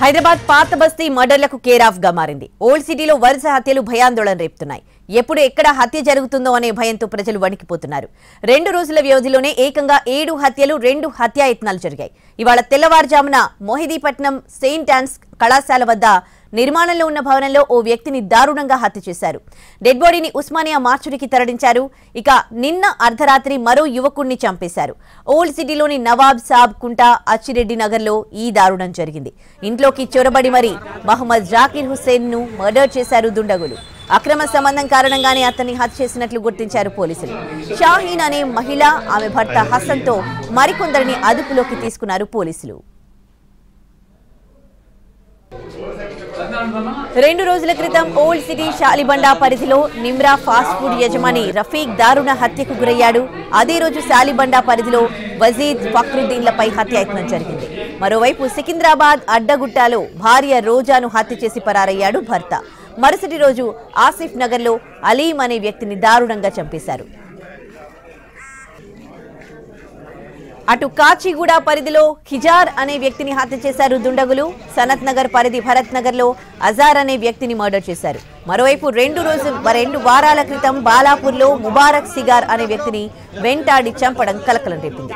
హైదరాబాద్ పాత బస్తీ మర్డర్లకు care of గా మారింది. ఓల్డ్ సిటీలో వరుస హత్యలు భయాందోళన రేపుతున్నాయి. ఎప్పుడు ఎక్కడ హత్య జరుగుతుందో అనే భయంతో ప్రజలు వణికిపోతున్నారు. 2 రోజుల వ్యవధిలోనే ఏకంగా 7 హత్యలు, 2 హత్యాయత్నాలు జరిగాయి. ఇవాళ తెల్లవారుజామున మొహిదీపట్నం సెయింట్ ఆన్స్ కళాశాల వద్ద నిర్మాణంలో ఉన్న భవనంలో ఓ వ్యక్తిని దారుణంగా హత్య చేశారు. డెడ్ బాడీని ఉస్మానియా మార్చురికి తరలించారు. ఇక నిన్న అర్ధరాత్రి మరో యువకుడిని చంపేశారు. ఓల్డ్ సిటీలోని నవాబ్ సాబ్ కుంట అచ్చిరెడ్డి నగర్లో ఈ దారుణం జరిగింది. ఇంట్లోకి చొరబడి మరి మహమ్మద్ జాకిర్ హుస్సేన్ ను మర్డర్ చేశారు దుండగులు. అక్రమ సంబంధం కారణంగానే అతన్ని హత్య చేసినట్లు గుర్తించారు పోలీసులు. షాహీన్ అనే మహిళ, ఆమె భర్త హసన్ తో మరికొందరిని అదుపులోకి తీసుకున్నారు పోలీసులు. 2 రోజుల క్రితం ఓల్డ్ సిటీ శాలిబండా పరిధిలో నిమ్రా ఫాస్ట్ ఫుడ్ యజమాని రఫీక్ దారుణ హత్యకు గురయ్యాడు. అదే రోజు శాలిబండా పరిధిలో వజీద్ ఫక్రుద్దీన్లపై హత్యాయత్నం జరిగింది. మరోవైపు సికింద్రాబాద్ అడ్డగుట్టాలో భార్య రోజాను హత్య చేసి పరారయ్యాడు భర్త. మరుసటి రోజు ఆసిఫ్ నగర్లో అలీం అనే వ్యక్తిని దారుణంగా చంపేశారు. అటు కాచిగూడ పరిధిలో హిజార్ అనే వ్యక్తిని హత్య చేశారు దుండగులు. సనత్ నగర్ పరిధి భరత్ నగర్ లో అజార్ అనే వ్యక్తిని మర్డర్ చేశారు. మరోవైపు 2 వారాల క్రితం బాలాపూర్ లో ముబారక్ సిగార్ అనే వ్యక్తిని వెంటాడి చంపడం కలకలం రేపింది.